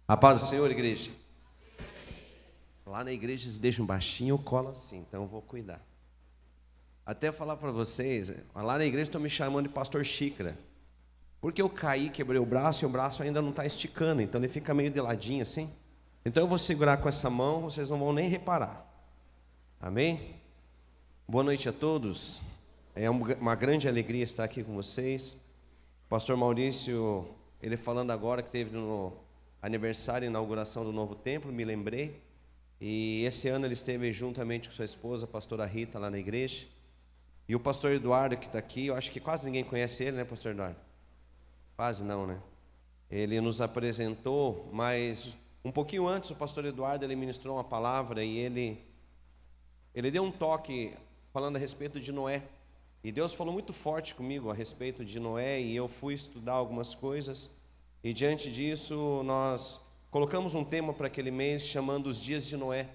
A paz do Senhor, igreja. Lá na igreja eles deixam baixinho, eu colo assim, então eu vou cuidar. Até falar para vocês, lá na igreja estão me chamando de pastor xícara. Porque eu caí, quebrei o braço e o braço ainda não está esticando, então ele fica meio de ladinho assim. Então eu vou segurar com essa mão, vocês não vão nem reparar. Amém? Boa noite a todos. É uma grande alegria estar aqui com vocês. O pastor Maurício, ele falando agora que teve no aniversário e inauguração do novo templo, me lembrei. E esse ano ele esteve juntamente com sua esposa, a pastora Rita, lá na igreja. E o pastor Eduardo que está aqui, eu acho que quase ninguém conhece ele, né, pastor Eduardo? Quase não, né? Ele nos apresentou, mas um pouquinho antes o pastor Eduardo, ele ministrou uma palavra e ele deu um toque falando a respeito de Noé. E Deus falou muito forte comigo a respeito de Noé e eu fui estudar algumas coisas. E diante disso nós colocamos um tema para aquele mês chamando os dias de Noé.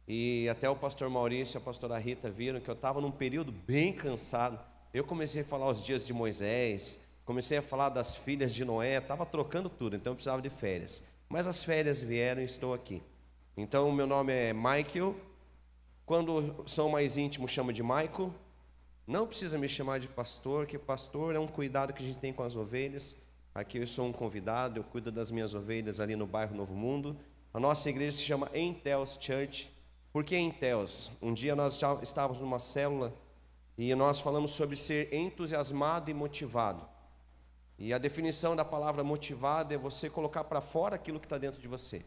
E até o pastor Maurício e a pastora Rita viram que eu estava num período bem cansado. Eu comecei a falar os dias de Moisés, comecei a falar das filhas de Noé, estava trocando tudo, então eu precisava de férias. Mas as férias vieram e estou aqui. Então o meu nome é Michael. Quando são mais íntimos, chama de Michael. Não precisa me chamar de pastor, que pastor é um cuidado que a gente tem com as ovelhas. Aqui eu sou um convidado, eu cuido das minhas ovelhas ali no bairro Novo Mundo. A nossa igreja se chama Entels Church. Por que Entels? Um dia nós já estávamos numa célula e nós falamos sobre ser entusiasmado e motivado. E a definição da palavra motivado é você colocar para fora aquilo que está dentro de você.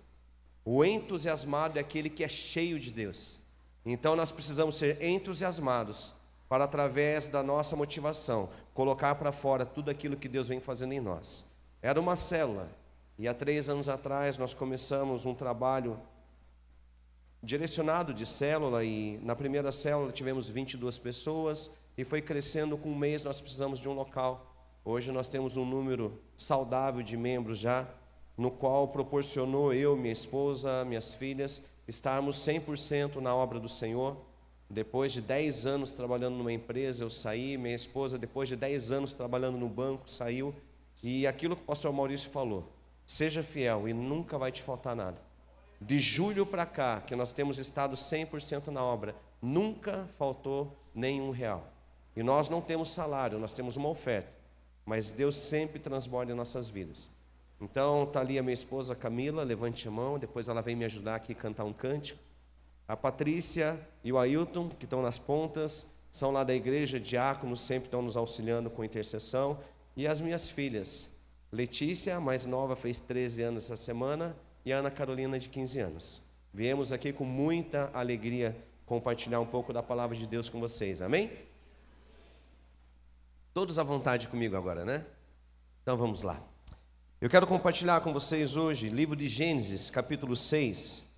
O entusiasmado é aquele que é cheio de Deus. Então nós precisamos ser entusiasmados para, através da nossa motivação, colocar para fora tudo aquilo que Deus vem fazendo em nós. Era uma célula, e há 3 anos atrás nós começamos um trabalho direcionado de célula, e na primeira célula tivemos 22 pessoas, e foi crescendo. Com um mês nós precisamos de um local. Hoje nós temos um número saudável de membros já, no qual proporcionou eu, minha esposa, minhas filhas, estarmos 100% na obra do Senhor. Depois de 10 anos trabalhando numa empresa, eu saí. Minha esposa, depois de 10 anos trabalhando no banco, saiu. E aquilo que o pastor Maurício falou: seja fiel e nunca vai te faltar nada. De julho para cá, que nós temos estado 100% na obra, nunca faltou nenhum real. E nós não temos salário, nós temos uma oferta, mas Deus sempre transborda em nossas vidas. Então está ali a minha esposa Camila, levante a mão, depois ela vem me ajudar aqui a cantar um cântico. A Patrícia e o Ailton, que estão nas pontas, são lá da igreja, diáconos, sempre estão nos auxiliando com intercessão. E as minhas filhas, Letícia, a mais nova, fez 13 anos essa semana, e a Ana Carolina, de 15 anos. Viemos aqui com muita alegria compartilhar um pouco da palavra de Deus com vocês, amém? Todos à vontade comigo agora, né? Então vamos lá. Eu quero compartilhar com vocês hoje livro de Gênesis, capítulo 6,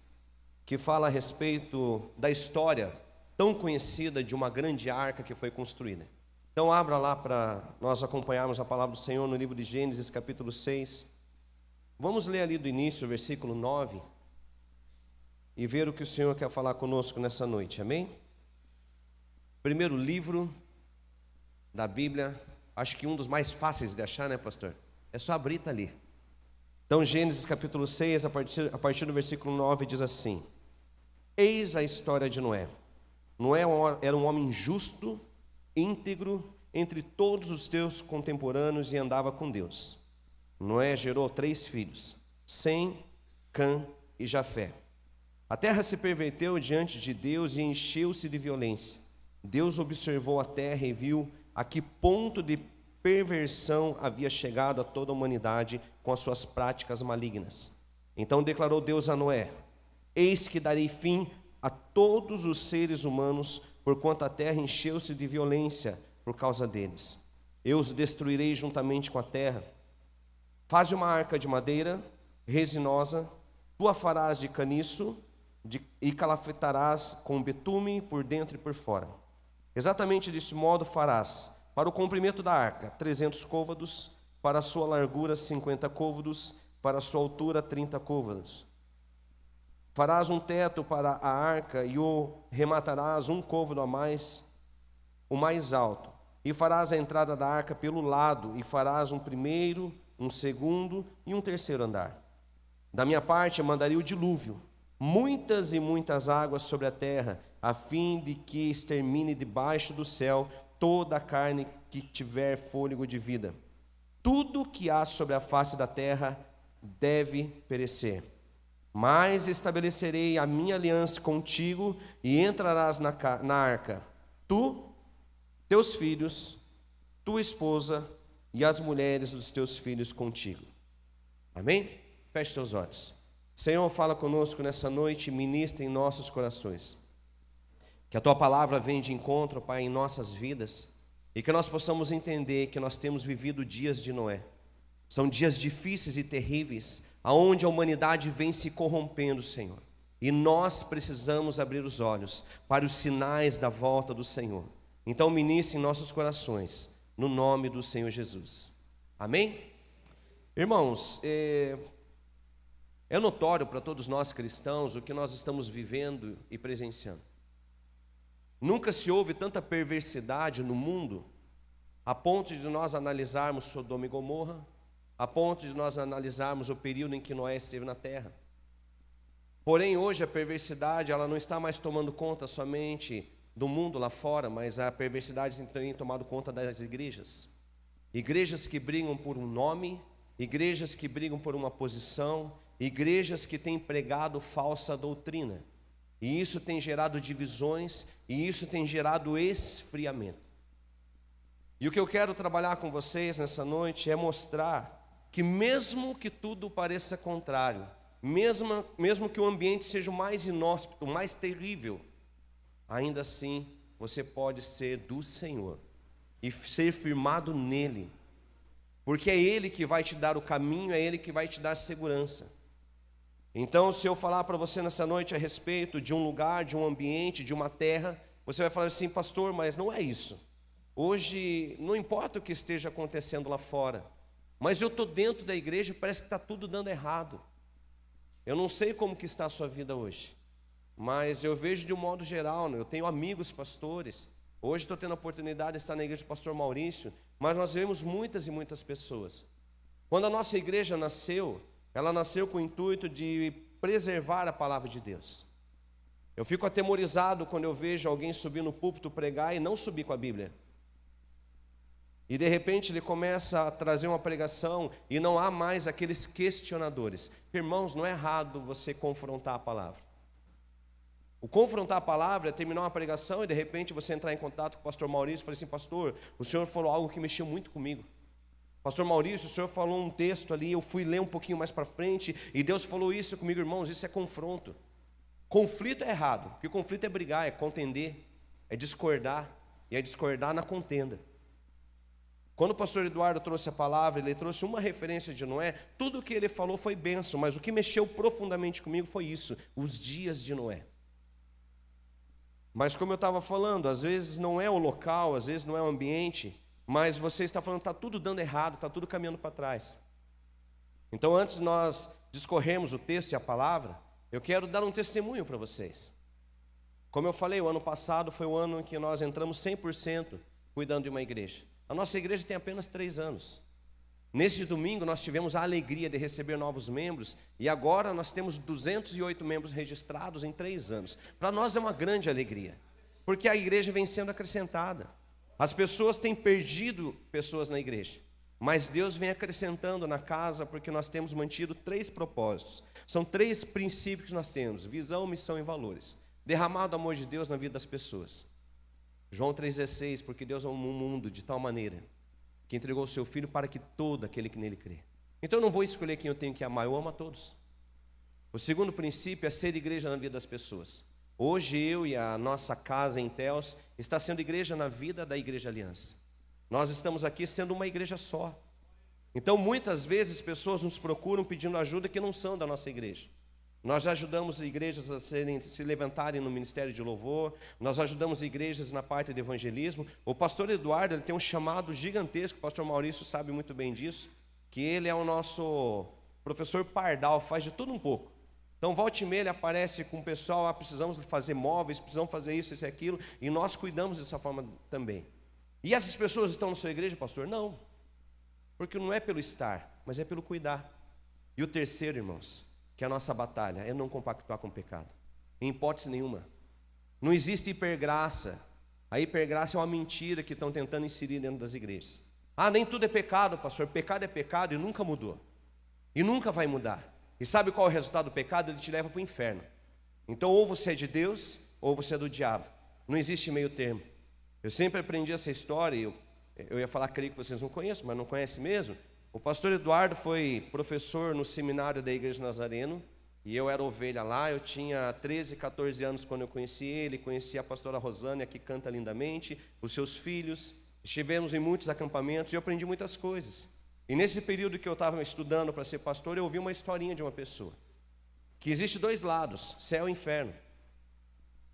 que fala a respeito da história tão conhecida de uma grande arca que foi construída. Então abra lá para nós acompanharmos a palavra do Senhor no livro de Gênesis, capítulo 6. Vamos ler ali do início, versículo 9, e ver o que o Senhor quer falar conosco nessa noite, amém? Primeiro livro da Bíblia, acho que um dos mais fáceis de achar, né, pastor? É só abrir, tá ali. Então Gênesis capítulo 6, a partir do versículo 9, diz assim: eis a história de Noé. Noé era um homem justo, íntegro, entre todos os teus contemporâneos, e andava com Deus. Noé gerou 3 filhos, Sem, Cã e Jafé. A terra se perverteu diante de Deus e encheu-se de violência. Deus observou a terra e viu a que ponto de perversão havia chegado a toda a humanidade com as suas práticas malignas. Então declarou Deus a Noé: eis que darei fim a todos os seres humanos, porquanto a terra encheu-se de violência por causa deles. Eu os destruirei juntamente com a terra. Faze uma arca de madeira resinosa, tu a farás de caniço, e calafetarás com betume por dentro e por fora. Exatamente desse modo farás para o comprimento da arca 300 côvados, para a sua largura 50 côvados, para a sua altura 30 côvados. Farás um teto para a arca e o rematarás 1 côvado a mais, o mais alto. E farás a entrada da arca pelo lado, e farás um primeiro, um segundo e um terceiro andar. Da minha parte, eu mandaria o dilúvio, muitas e muitas águas sobre a terra, a fim de que extermine debaixo do céu toda a carne que tiver fôlego de vida. Tudo que há sobre a face da terra deve perecer. Mas estabelecerei a minha aliança contigo e entrarás na arca, tu, teus filhos, tua esposa e as mulheres dos teus filhos contigo. Amém? Feche teus olhos. Senhor, fala conosco nessa noite e ministra em nossos corações. Que a tua palavra venha de encontro, Pai, em nossas vidas e que nós possamos entender que nós temos vivido dias de Noé. São dias difíceis e terríveis, aonde a humanidade vem se corrompendo, Senhor. E nós precisamos abrir os olhos para os sinais da volta do Senhor. Então ministre em nossos corações, no nome do Senhor Jesus. Amém? Irmãos, é notório para todos nós cristãos o que nós estamos vivendo e presenciando. Nunca se houve tanta perversidade no mundo, a ponto de nós analisarmos Sodoma e Gomorra, a ponto de nós analisarmos o período em que Noé esteve na terra. Porém, hoje a perversidade, ela não está mais tomando conta somente do mundo lá fora, mas a perversidade tem tomado conta das igrejas. Igrejas que brigam por um nome, igrejas que brigam por uma posição, igrejas que têm pregado falsa doutrina. E isso tem gerado divisões, e isso tem gerado esfriamento. E o que eu quero trabalhar com vocês nessa noite é mostrar que mesmo que tudo pareça contrário, mesmo que o ambiente seja o mais inóspito, o mais terrível, ainda assim você pode ser do Senhor e ser firmado nele, porque é Ele que vai te dar o caminho, é Ele que vai te dar segurança. Então, se eu falar para você nessa noite a respeito de um lugar, de um ambiente, de uma terra, você vai falar assim: pastor, mas não é isso. Hoje, não importa o que esteja acontecendo lá fora, mas eu estou dentro da igreja e parece que está tudo dando errado. Eu não sei como que está a sua vida hoje, mas eu vejo de um modo geral, né? Eu tenho amigos pastores. Hoje estou tendo a oportunidade de estar na igreja do pastor Maurício, mas nós vemos muitas e muitas pessoas. Quando a nossa igreja nasceu, ela nasceu com o intuito de preservar a palavra de Deus. Eu fico atemorizado quando eu vejo alguém subir no púlpito pregar e não subir com a Bíblia. E de repente ele começa a trazer uma pregação e não há mais aqueles questionadores. Irmãos, não é errado você confrontar a palavra. O confrontar a palavra é terminar uma pregação e de repente você entrar em contato com o pastor Maurício e falar assim: pastor, o senhor falou algo que mexeu muito comigo. Pastor Maurício, o senhor falou um texto ali, eu fui ler um pouquinho mais para frente e Deus falou isso comigo. Irmãos, isso é confronto. Conflito é errado, porque conflito é brigar, é contender, é discordar, e é discordar na contenda. Quando o pastor Eduardo trouxe a palavra, ele trouxe uma referência de Noé, tudo o que ele falou foi bênção, mas o que mexeu profundamente comigo foi isso, os dias de Noé. Mas como eu estava falando, às vezes não é o local, às vezes não é o ambiente, mas você está falando, está tudo dando errado, está tudo caminhando para trás. Então, antes de nós discorrermos o texto e a palavra, eu quero dar um testemunho para vocês. Como eu falei, o ano passado foi o ano em que nós entramos 100% cuidando de uma igreja. A nossa igreja tem apenas 3 anos. Neste domingo nós tivemos a alegria de receber novos membros e agora nós temos 208 membros registrados em 3 anos. Para nós é uma grande alegria, porque a igreja vem sendo acrescentada. As pessoas têm perdido pessoas na igreja, mas Deus vem acrescentando na casa, porque nós temos mantido 3 propósitos. São 3 princípios que nós temos: visão, missão e valores. Derramado o amor de Deus na vida das pessoas. João 3,16, porque Deus amou o mundo de tal maneira que entregou o seu Filho para que todo aquele que nele crê. Então eu não vou escolher quem eu tenho que amar, eu amo a todos. O segundo princípio é ser igreja na vida das pessoas. Hoje eu e a nossa casa em Teos está sendo igreja na vida da Igreja Aliança. Nós estamos aqui sendo uma igreja só. Então muitas vezes pessoas nos procuram pedindo ajuda que não são da nossa igreja. Nós já ajudamos igrejas a se levantarem no ministério de louvor, nós ajudamos igrejas na parte de evangelismo. O pastor Eduardo, ele tem um chamado gigantesco, o pastor Maurício sabe muito bem disso, que ele é o nosso professor pardal, faz de tudo um pouco. Então, volta e meia ele aparece com o pessoal: precisamos fazer móveis, precisamos fazer isso e aquilo, e nós cuidamos dessa forma também. E essas pessoas estão na sua igreja, pastor? Não, porque não é pelo estar, mas é pelo cuidar. E o terceiro, irmãos, que é a nossa batalha é não compactuar com o pecado, em hipótese nenhuma. Não existe hipergraça. A hipergraça é uma mentira que estão tentando inserir dentro das igrejas. Ah, nem tudo é pecado, pastor. Pecado é pecado e nunca mudou. E nunca vai mudar. E sabe qual é o resultado do pecado? Ele te leva para o inferno. Então, ou você é de Deus, ou você é do diabo. Não existe meio termo. Eu sempre aprendi essa história, eu ia falar, creio que vocês não conhecem, mas não conhecem mesmo. O pastor Eduardo foi professor no seminário da Igreja Nazareno, e eu era ovelha lá. Eu tinha 13, 14 anos quando eu conheci ele, conheci a pastora Rosânia, que canta lindamente, os seus filhos. Estivemos em muitos acampamentos e eu aprendi muitas coisas. E nesse período que eu estava estudando para ser pastor, eu ouvi uma historinha de uma pessoa, que existe dois lados, céu e inferno.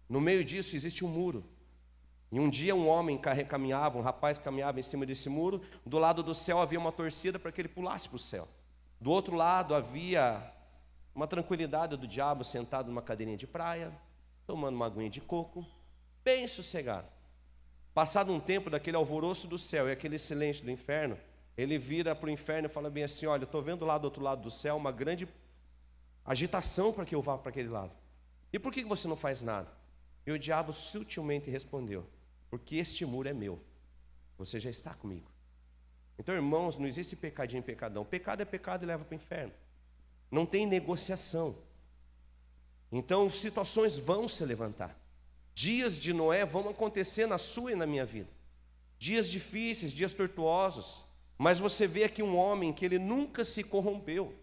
No meio disso existe um muro. E um dia um homem caminhava, um rapaz caminhava em cima desse muro. Do lado do céu havia uma torcida para que ele pulasse para o céu. Do outro lado havia uma tranquilidade do diabo sentado numa cadeirinha de praia, tomando uma aguinha de coco, bem sossegado. Passado um tempo daquele alvoroço do céu e aquele silêncio do inferno, ele vira para o inferno e fala bem assim: olha, eu estou vendo lá do outro lado do céu uma grande agitação para que eu vá para aquele lado. E por que você não faz nada? E o diabo sutilmente respondeu: porque este muro é meu, você já está comigo. Então, irmãos, não existe pecadinho e pecadão. Pecado é pecado e leva para o inferno. Não tem negociação. Então, situações vão se levantar. Dias de Noé vão acontecer na sua e na minha vida. Dias difíceis, dias tortuosos. Mas você vê aqui um homem que ele nunca se corrompeu.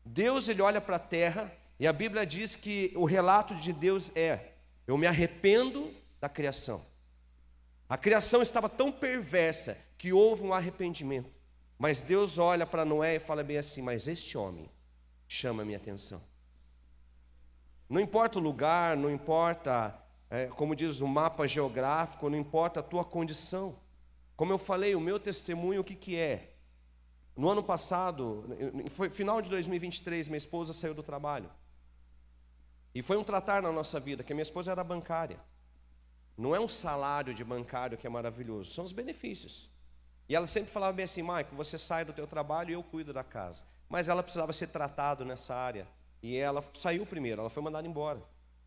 Deus, ele olha para a terra, e a Bíblia diz que o relato de Deus é: eu me arrependo da criação. A criação estava tão perversa que houve um arrependimento. Mas Deus olha para Noé e fala bem assim: mas este homem chama a minha atenção. Não importa o lugar, não importa, como diz o mapa geográfico, não importa a tua condição. Como eu falei, o meu testemunho, o que é? No ano passado, foi final de 2023, minha esposa saiu do trabalho. E foi um tratar na nossa vida, que a minha esposa era bancária. Não é um salário de bancário que é maravilhoso, são os benefícios. E ela sempre falava bem assim: Maico, você sai do teu trabalho e eu cuido da casa. Mas ela precisava ser tratado nessa área. E ela saiu primeiro, ela foi mandada embora.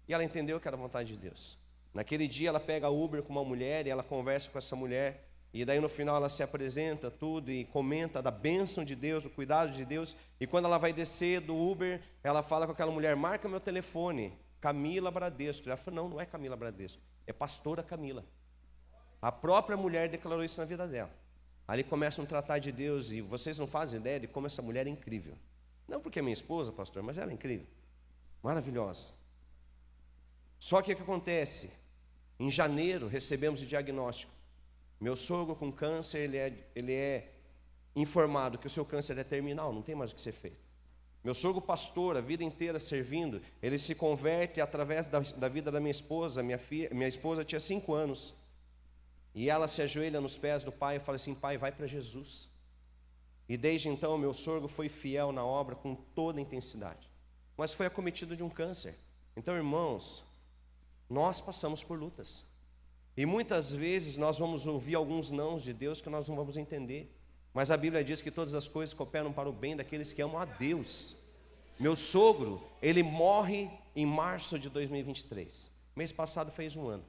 E ela entendeu que era vontade de Deus. Naquele dia ela pega Uber com uma mulher e ela conversa com essa mulher. E daí no final ela se apresenta tudo e comenta da bênção de Deus, do cuidado de Deus. E quando ela vai descer do Uber, ela fala com aquela mulher: marca meu telefone, Camila Bradesco. Ela falou: não é Camila Bradesco, é pastora Camila. A própria mulher declarou isso na vida dela. Ali começam a tratar de Deus e vocês não fazem ideia de como essa mulher é incrível. Não porque é minha esposa, pastor, mas ela é incrível, maravilhosa. Só que o que acontece? Em janeiro recebemos o diagnóstico. Meu sogro com câncer, ele é informado que o seu câncer é terminal, não tem mais o que ser feito. Meu sogro pastor, a vida inteira servindo, ele se converte através da vida da minha esposa. Minha esposa tinha 5 anos. E ela se ajoelha nos pés do pai e fala assim: pai, vai para Jesus. E desde então meu sogro foi fiel na obra com toda a intensidade. Mas foi acometido de um câncer. Então, irmãos, nós passamos por lutas. E muitas vezes nós vamos ouvir alguns nãos de Deus que nós não vamos entender. Mas a Bíblia diz que todas as coisas cooperam para o bem daqueles que amam a Deus. Meu sogro, ele morre em março de 2023. Mês passado fez 1 ano.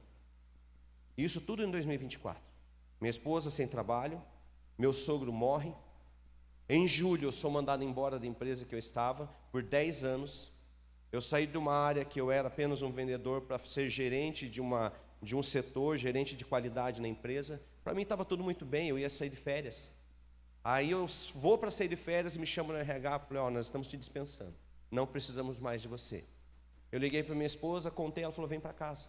Isso tudo em 2024. Minha esposa sem trabalho, meu sogro morre. Em julho eu sou mandado embora da empresa que eu estava por 10 anos. Eu saí de uma área que eu era apenas um vendedor para ser gerente de um setor, gerente de qualidade na empresa. Para mim estava tudo muito bem, eu ia sair de férias. Aí eu vou para sair de férias e me chamam no RH, falei: nós estamos te dispensando, não precisamos mais de você. Eu liguei para minha esposa, contei, ela falou: vem para casa.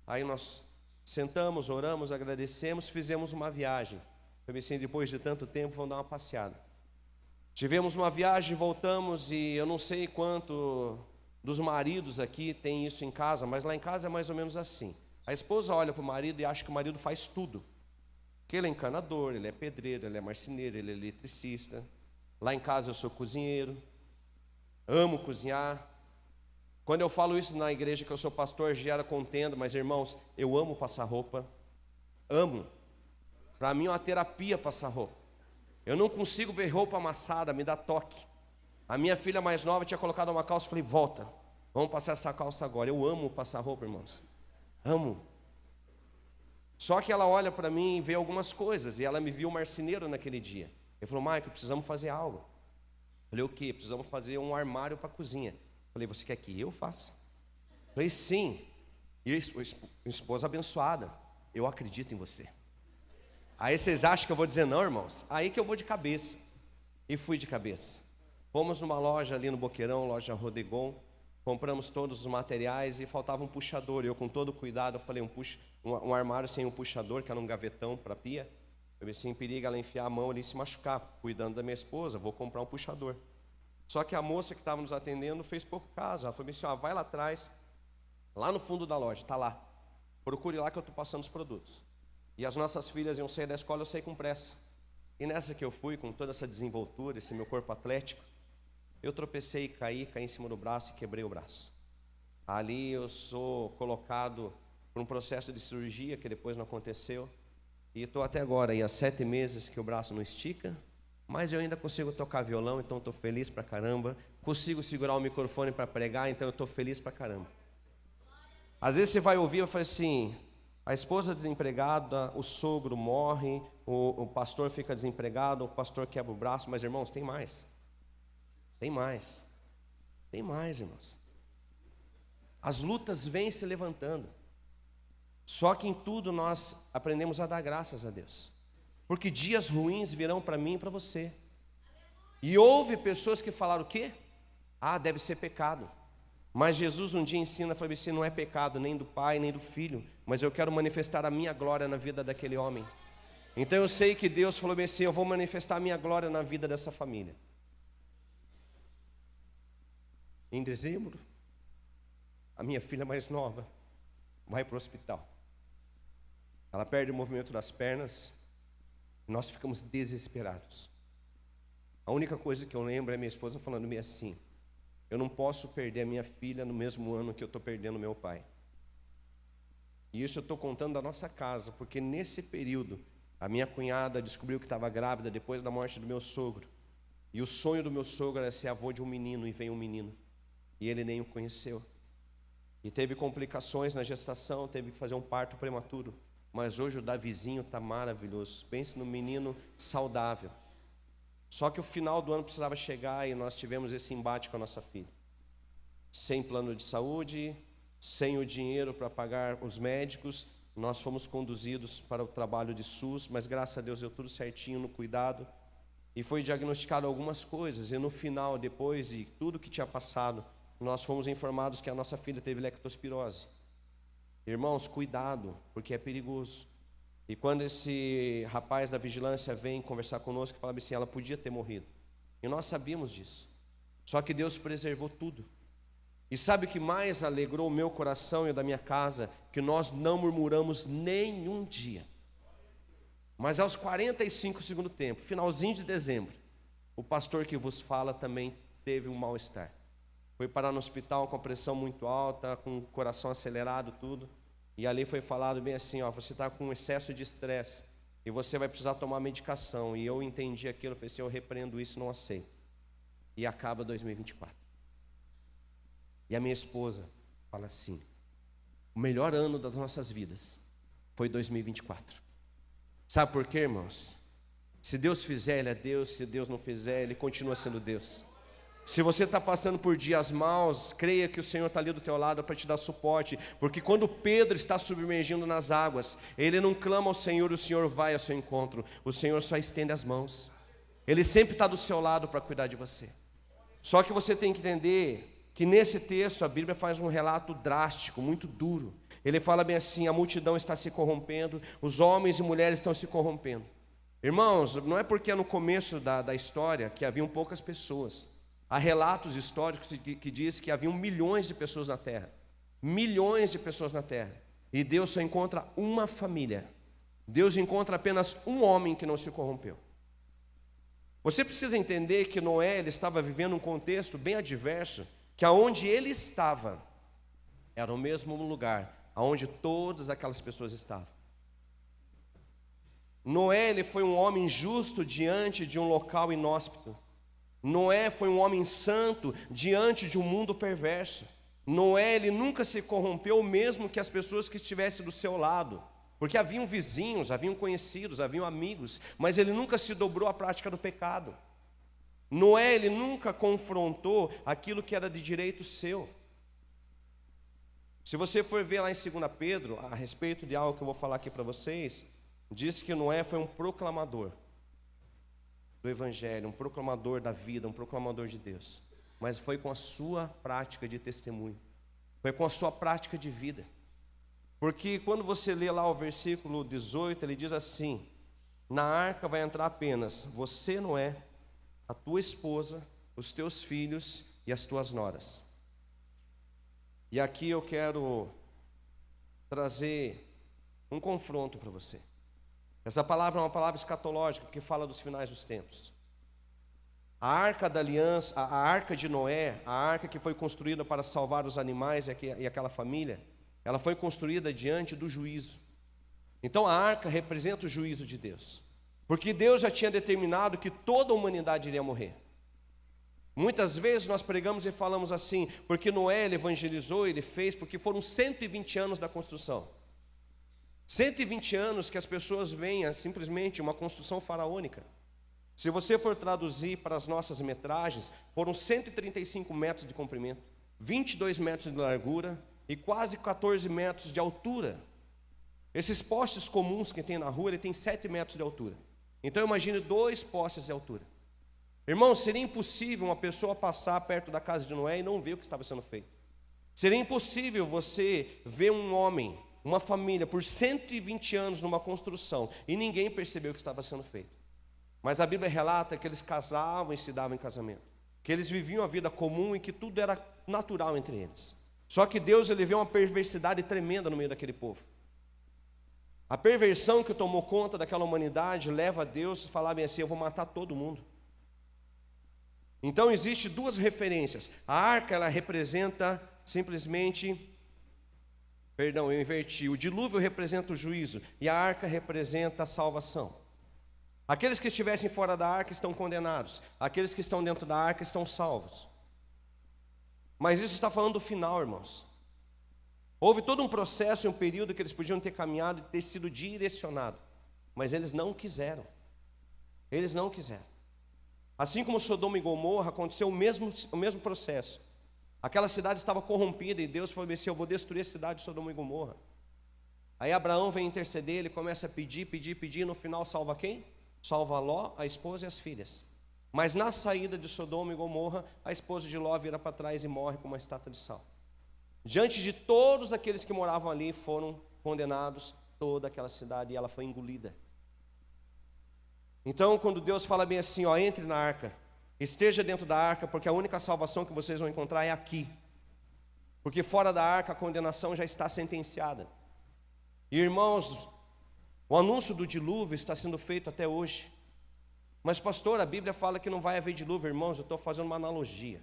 Aí nós sentamos, oramos, agradecemos, fizemos uma viagem. Eu assim, depois de tanto tempo, vamos dar uma passeada. Tivemos uma viagem, voltamos, e eu não sei quanto dos maridos aqui tem isso em casa, mas lá em casa é mais ou menos assim. A esposa olha para o marido e acha que o marido faz tudo. Que ele é encanador, ele é pedreiro, ele é marceneiro, ele é eletricista. Lá em casa eu sou cozinheiro, amo cozinhar. Quando eu falo isso na igreja que eu sou pastor, gera contenda, mas irmãos, eu amo passar roupa. Amo. Para mim é uma terapia passar roupa. Eu não consigo ver roupa amassada, me dá toque. A minha filha mais nova tinha colocado uma calça, falei, volta, vamos passar essa calça agora. Eu amo passar roupa, irmãos, amo. Só que ela olha para mim e vê algumas coisas, e ela me viu marceneiro naquele dia. Ele falou, Michael, precisamos fazer algo. Eu falei, o quê? Precisamos fazer um armário para a cozinha. Eu falei, você quer que eu faça? Eu falei, sim. E a esposa abençoada, eu acredito em você. Aí vocês acham que eu vou dizer não, irmãos? Aí que eu vou de cabeça. E fui de cabeça. Fomos numa loja ali no Boqueirão, loja Rodegon, compramos todos os materiais e faltava um puxador. Eu, com todo cuidado, eu falei, um armário sem um puxador, que era um gavetão para pia. Eu disse, em perigo ela enfiar a mão ali e se machucar, cuidando da minha esposa, vou comprar um puxador. Só que a moça que estava nos atendendo fez pouco caso. Ela falou assim, vai lá atrás, lá no fundo da loja, está lá. Procure lá que eu estou passando os produtos. E as nossas filhas iam sair da escola, eu saí com pressa. E nessa que eu fui, com toda essa desenvoltura, esse meu corpo atlético, eu tropecei, caí em cima do braço e quebrei o braço. Ali eu sou colocado por um processo de cirurgia que depois não aconteceu. E estou até agora, há 7 meses que o braço não estica, mas eu ainda consigo tocar violão, então estou feliz pra caramba. Consigo segurar o microfone para pregar, então eu estou feliz pra caramba. Às vezes você vai ouvir, eu falo assim, a esposa desempregada, o sogro morre, o pastor fica desempregado, o pastor quebra o braço, mas irmãos, tem mais. Tem mais. Tem mais, irmãos. As lutas vêm se levantando. Só que em tudo nós aprendemos a dar graças a Deus. Porque dias ruins virão para mim e para você. E houve pessoas que falaram o quê? Deve ser pecado. Mas Jesus um dia ensina, falou assim, não é pecado nem do pai, nem do filho, mas eu quero manifestar a minha glória na vida daquele homem. Então eu sei que Deus falou assim, eu vou manifestar a minha glória na vida dessa família. Em dezembro, a minha filha mais nova vai para o hospital. Ela perde o movimento das pernas, nós ficamos desesperados. A única coisa que eu lembro é minha esposa falando-me assim, eu não posso perder a minha filha no mesmo ano que eu estou perdendo meu pai. E isso eu estou contando da nossa casa, porque nesse período, a minha cunhada descobriu que estava grávida depois da morte do meu sogro. E o sonho do meu sogro era ser avô de um menino, e veio um menino. E ele nem o conheceu. E teve complicações na gestação, teve que fazer um parto prematuro. Mas hoje o Davizinho está maravilhoso. Pense no menino saudável. Só que o final do ano precisava chegar e nós tivemos esse embate com a nossa filha. Sem plano de saúde, sem o dinheiro para pagar os médicos, nós fomos conduzidos para o trabalho de SUS, mas graças a Deus deu tudo certinho no cuidado. E foi diagnosticado algumas coisas, e no final, depois de tudo que tinha passado, nós fomos informados que a nossa filha teve leptospirose. Irmãos, cuidado, porque é perigoso. E quando esse rapaz da vigilância vem conversar conosco, falava assim, ela podia ter morrido. E nós sabíamos disso. Só que Deus preservou tudo. E sabe o que mais alegrou o meu coração e o da minha casa? Que nós não murmuramos nenhum dia. Mas aos 45 do segundo tempo, finalzinho de dezembro, o pastor que vos fala também teve um mal-estar. Foi parar no hospital com a pressão muito alta, com o coração acelerado, tudo. E ali foi falado bem assim, você está com excesso de estresse e você vai precisar tomar medicação. E eu entendi aquilo, eu falei assim, eu repreendo isso, não aceito. E acaba 2024. E a minha esposa fala assim, o melhor ano das nossas vidas foi 2024. Sabe por quê, irmãos? Se Deus fizer, Ele é Deus. Se Deus não fizer, Ele continua sendo Deus. Se você está passando por dias maus, creia que o Senhor está ali do teu lado para te dar suporte. Porque quando Pedro está submergindo nas águas, ele não clama ao Senhor, o Senhor vai ao seu encontro. O Senhor só estende as mãos. Ele sempre está do seu lado para cuidar de você. Só que você tem que entender que nesse texto a Bíblia faz um relato drástico, muito duro. Ele fala bem assim, a multidão está se corrompendo, os homens e mulheres estão se corrompendo. Irmãos, não é porque é no começo da história que haviam poucas pessoas. Há relatos históricos que diz que haviam milhões de pessoas na terra. Milhões de pessoas na terra. E Deus só encontra uma família. Deus encontra apenas um homem que não se corrompeu. Você precisa entender que Noé ele estava vivendo um contexto bem adverso, que aonde ele estava era o mesmo lugar aonde todas aquelas pessoas estavam. Noé ele foi um homem justo diante de um local inóspito. Noé foi um homem santo diante de um mundo perverso. Noé, ele nunca se corrompeu, mesmo que as pessoas que estivessem do seu lado, porque haviam vizinhos, haviam conhecidos, haviam amigos, mas ele nunca se dobrou à prática do pecado. Noé, ele nunca confrontou aquilo que era de direito seu. Se você for ver lá em 2 Pedro, a respeito de algo que eu vou falar aqui para vocês, diz que Noé foi um proclamador do Evangelho, um proclamador da vida, um proclamador de Deus. Mas foi com a sua prática de testemunho, foi com a sua prática de vida. Porque quando você lê lá o versículo 18, ele diz assim: na arca vai entrar apenas você, Noé, a tua esposa, os teus filhos e as tuas noras. E aqui eu quero trazer um confronto para você. Essa palavra é uma palavra escatológica, porque fala dos finais dos tempos. A arca da aliança, a arca de Noé, a arca que foi construída para salvar os animais e aquela família, ela foi construída diante do juízo. Então a arca representa o juízo de Deus, porque Deus já tinha determinado que toda a humanidade iria morrer. Muitas vezes nós pregamos e falamos assim, porque Noé ele evangelizou, ele fez, porque foram 120 anos da construção. 120 anos que as pessoas veem simplesmente uma construção faraônica. Se você for traduzir para as nossas metragens, foram 135 metros de comprimento, 22 metros de largura e quase 14 metros de altura. Esses postes comuns que tem na rua, ele tem 7 metros de altura. Então imagine 2 postes de altura. Irmão, seria impossível uma pessoa passar perto da casa de Noé e não ver o que estava sendo feito. Seria impossível você ver um homem, uma família, por 120 anos numa construção e ninguém percebeu o que estava sendo feito. Mas a Bíblia relata que eles casavam e se davam em casamento, que eles viviam a vida comum e que tudo era natural entre eles. Só que Deus ele vê uma perversidade tremenda no meio daquele povo. A perversão que tomou conta daquela humanidade leva a Deus a falar bem assim: eu vou matar todo mundo. Então existe 2 referências. A arca ela representa simplesmente, eu inverti. O dilúvio representa o juízo e a arca representa a salvação. Aqueles que estivessem fora da arca estão condenados. Aqueles que estão dentro da arca estão salvos. Mas isso está falando do final, irmãos. Houve todo um processo, um período que eles podiam ter caminhado e ter sido direcionado, mas eles não quiseram. Eles não quiseram. Assim como Sodoma e Gomorra, aconteceu o mesmo processo. Aquela cidade estava corrompida e Deus falou assim: eu vou destruir a cidade de Sodoma e Gomorra. Aí Abraão vem interceder, ele começa a pedir, e no final salva quem? Salva Ló, a esposa e as filhas. Mas na saída de Sodoma e Gomorra, a esposa de Ló vira para trás e morre com uma estátua de sal. Diante de todos aqueles que moravam ali, foram condenados toda aquela cidade e ela foi engolida. Então, quando Deus fala bem assim, ó, entre na arca, esteja dentro da arca, porque a única salvação que vocês vão encontrar é aqui. Porque fora da arca a condenação já está sentenciada. E irmãos, o anúncio do dilúvio está sendo feito até hoje. Mas pastor, a Bíblia fala que não vai haver dilúvio. Irmãos, eu estou fazendo uma analogia,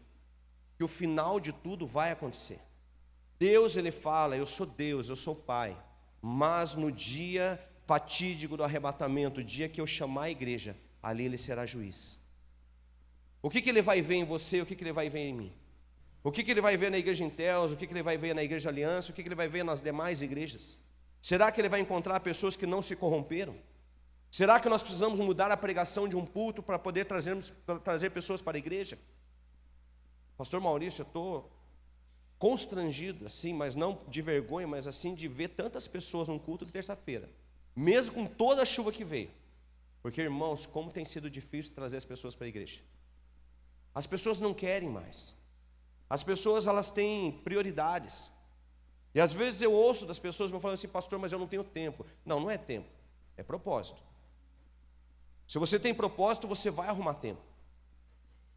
que o final de tudo vai acontecer. Deus ele fala: eu sou Deus, eu sou Pai, mas no dia fatídico do arrebatamento, o dia que eu chamar a igreja, ali ele será juiz. O que ele vai ver em você, o que ele vai ver em mim? O que ele vai ver na igreja Intel, o que ele vai ver na igreja Aliança, o que ele vai ver nas demais igrejas? Será que ele vai encontrar pessoas que não se corromperam? Será que nós precisamos mudar a pregação de um culto para poder trazer pessoas para a igreja? Pastor Maurício, eu estou constrangido, assim, mas não de vergonha, mas assim de ver tantas pessoas num culto de terça-feira, mesmo com toda a chuva que veio. Porque, irmãos, como tem sido difícil trazer as pessoas para a igreja. As pessoas não querem mais. As pessoas, elas têm prioridades. E às vezes eu ouço das pessoas me falando assim: pastor, mas eu não tenho tempo. Não, não é tempo, é propósito. Se você tem propósito, você vai arrumar tempo.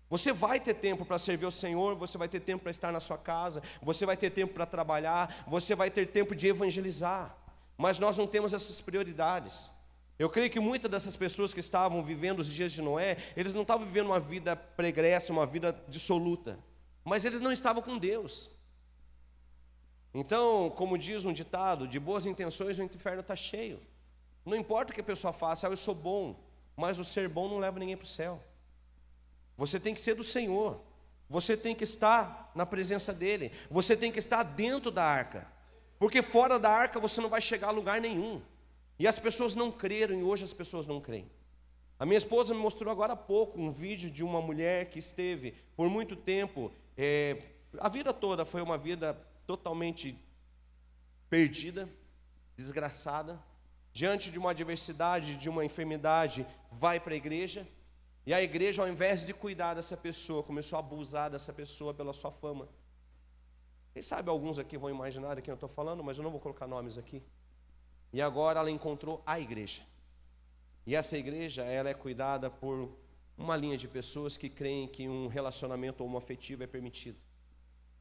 Você vai ter tempo para servir ao Senhor, você vai ter tempo para estar na sua casa, você vai ter tempo para trabalhar, você vai ter tempo de evangelizar. Mas nós não temos essas prioridades. Eu creio que muitas dessas pessoas que estavam vivendo os dias de Noé, eles não estavam vivendo uma vida pregressa, uma vida dissoluta, mas eles não estavam com Deus. Então, como diz um ditado, de boas intenções o inferno está cheio. Não importa o que a pessoa faça: eu sou bom, mas o ser bom não leva ninguém para o céu. Você tem que ser do Senhor. Você tem que estar na presença dEle. Você tem que estar dentro da arca. Porque fora da arca você não vai chegar a lugar nenhum. E as pessoas não creram, e hoje as pessoas não creem. A minha esposa me mostrou agora há pouco um vídeo de uma mulher que esteve por muito tempo, a vida toda foi uma vida totalmente perdida, desgraçada, diante de uma adversidade, de uma enfermidade, vai para a igreja, e a igreja, ao invés de cuidar dessa pessoa, começou a abusar dessa pessoa pela sua fama. Quem sabe alguns aqui vão imaginar de quem eu estou falando, mas eu não vou colocar nomes aqui. E agora ela encontrou a igreja. E essa igreja, ela é cuidada por uma linha de pessoas que creem que um relacionamento homoafetivo é permitido.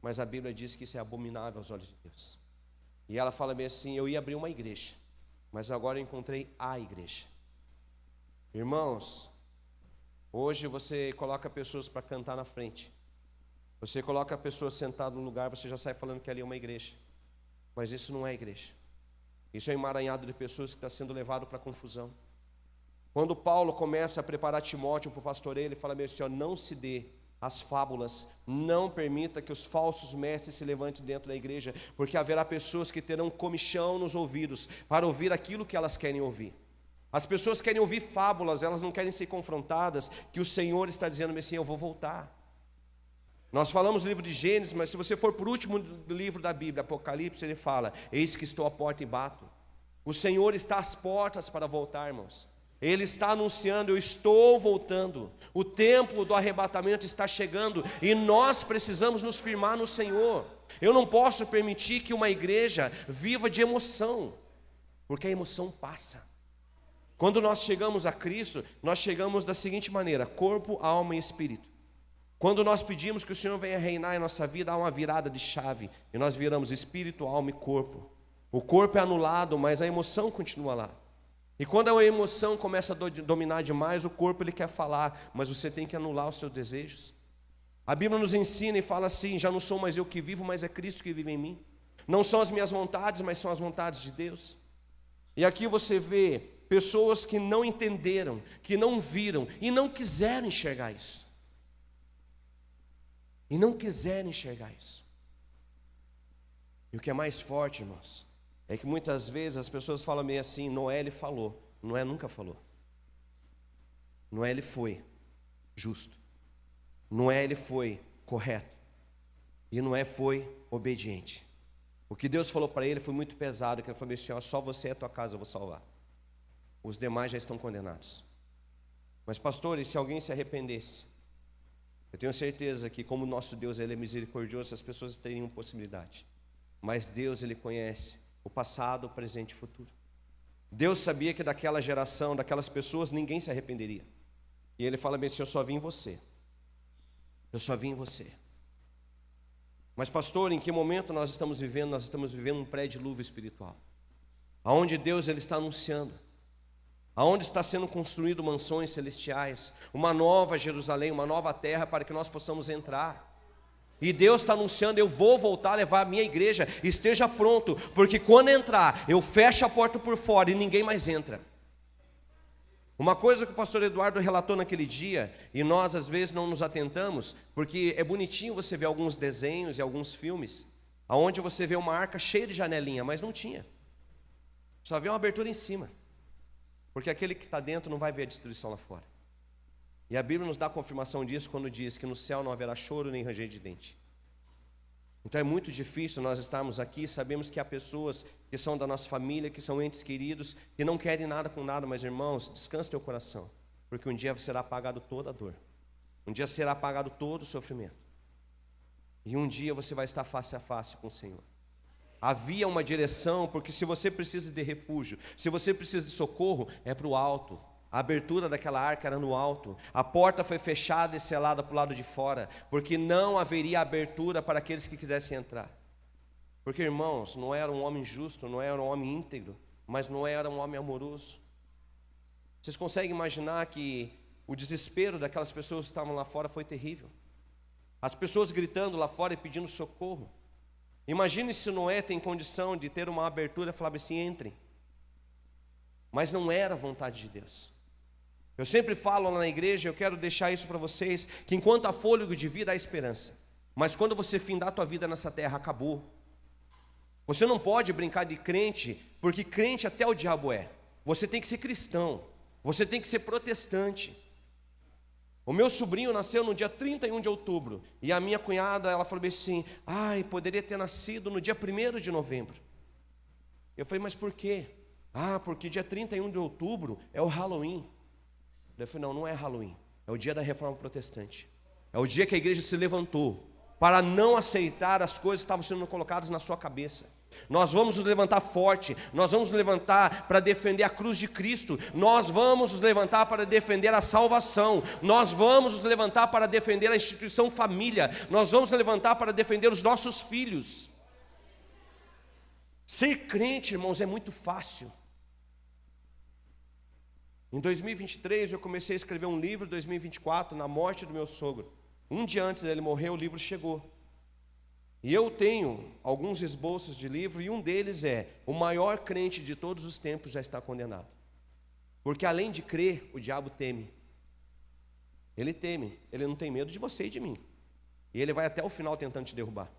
Mas a Bíblia diz que isso é abominável aos olhos de Deus. E ela fala bem assim: eu ia abrir uma igreja, mas agora eu encontrei a igreja. Irmãos, hoje você coloca pessoas para cantar na frente. Você coloca pessoas sentadas no lugar, você já sai falando que ali é uma igreja. Mas isso não é igreja. Isso é um emaranhado de pessoas que está sendo levado para a confusão. Quando Paulo começa a preparar Timóteo para o pastoreio, ele fala bem assim: ó, não se dê as fábulas, não permita que os falsos mestres se levantem dentro da igreja, porque haverá pessoas que terão comichão nos ouvidos para ouvir aquilo que elas querem ouvir. As pessoas querem ouvir fábulas, elas não querem ser confrontadas, que o Senhor está dizendo assim: eu vou voltar. Nós falamos no livro de Gênesis, mas se você for para o último livro da Bíblia, Apocalipse, ele fala: eis que estou à porta e bato. O Senhor está às portas para voltar, irmãos. Ele está anunciando: eu estou voltando. O tempo do arrebatamento está chegando e nós precisamos nos firmar no Senhor. Eu não posso permitir que uma igreja viva de emoção, porque a emoção passa. Quando nós chegamos a Cristo, nós chegamos da seguinte maneira: corpo, alma e espírito. Quando nós pedimos que o Senhor venha reinar em nossa vida, há uma virada de chave, e nós viramos espírito, alma e corpo. O corpo é anulado, mas a emoção continua lá. E quando a emoção começa a dominar demais, o corpo ele quer falar, mas você tem que anular os seus desejos. A Bíblia nos ensina e fala assim: já não sou mais eu que vivo, mas é Cristo que vive em mim. Não são as minhas vontades, mas são as vontades de Deus. E aqui você vê pessoas que não entenderam, que não viram e não quiseram enxergar isso. E não quiserem enxergar isso. E o que é mais forte, irmãos, é que muitas vezes as pessoas falam meio assim: Noé ele falou. Noé nunca falou. Noé ele foi justo. Noé ele foi correto. E Noé foi obediente. O que Deus falou para ele foi muito pesado, que ele falou assim: ó, só você e a tua casa eu vou salvar. Os demais já estão condenados. Mas pastores, se alguém se arrependesse, eu tenho certeza que, como nosso Deus ele é misericordioso, as pessoas teriam possibilidade. Mas Deus ele conhece o passado, o presente e o futuro. Deus sabia que daquela geração, daquelas pessoas, ninguém se arrependeria. E ele fala bem assim: eu só vim em você. Eu só vim em você. Mas pastor, em que momento nós estamos vivendo? Nós estamos vivendo um pré-dilúvio espiritual, aonde Deus ele está anunciando, aonde está sendo construído mansões celestiais, uma nova Jerusalém, uma nova terra para que nós possamos entrar. E Deus está anunciando: eu vou voltar a levar a minha igreja, esteja pronto, porque quando entrar, eu fecho a porta por fora e ninguém mais entra. Uma coisa que o pastor Eduardo relatou naquele dia, e nós às vezes não nos atentamos, porque é bonitinho você ver alguns desenhos e alguns filmes, aonde você vê uma arca cheia de janelinha, mas não tinha. Só vê uma abertura em cima. Porque aquele que está dentro não vai ver a destruição lá fora. E a Bíblia nos dá confirmação disso quando diz que no céu não haverá choro nem ranger de dente. Então é muito difícil nós estarmos aqui. Sabemos que há pessoas que são da nossa família, que são entes queridos, que não querem nada com nada. Mas irmãos, descanse teu coração, porque um dia será apagado toda a dor. Um dia será apagado todo o sofrimento. E um dia você vai estar face a face com o Senhor. Havia uma direção, porque se você precisa de refúgio, se você precisa de socorro, é para o alto. A abertura daquela arca era no alto. A porta foi fechada e selada para o lado de fora, porque não haveria abertura para aqueles que quisessem entrar. Porque, irmãos, não era um homem justo, não era um homem íntegro, mas não era um homem amoroso. Vocês conseguem imaginar que o desespero daquelas pessoas que estavam lá fora foi terrível? As pessoas gritando lá fora e pedindo socorro. Imagine se Noé tem condição de ter uma abertura e falar assim: entrem. Mas não era a vontade de Deus. Eu sempre falo lá na igreja, eu quero deixar isso para vocês, que enquanto há fôlego de vida há esperança. Mas quando você findar a tua vida nessa terra, acabou. Você não pode brincar de crente, porque crente até o diabo é. Você tem que ser cristão, você tem que ser protestante. O meu sobrinho nasceu no dia 31 de outubro, e a minha cunhada, ela falou assim, poderia ter nascido no dia 1º de novembro. Eu falei, mas por quê? Porque dia 31 de outubro é o Halloween. Eu falei, não é Halloween, é o dia da Reforma Protestante. É o dia que a igreja se levantou para não aceitar as coisas que estavam sendo colocadas na sua cabeça. Nós vamos nos levantar forte, nós vamos nos levantar para defender a cruz de Cristo, nós vamos nos levantar para defender a salvação, nós vamos nos levantar para defender a instituição família, nós vamos nos levantar para defender os nossos filhos. Ser crente, irmãos, é muito fácil. Em 2023 eu comecei a escrever um livro, 2024, na morte do meu sogro. Um dia antes dele morrer, o livro chegou. E eu tenho alguns esboços de livro, e um deles é: o maior crente de todos os tempos já está condenado. Porque além de crer, o diabo teme. Ele teme, ele não tem medo de você e de mim. E ele vai até o final tentando te derrubar.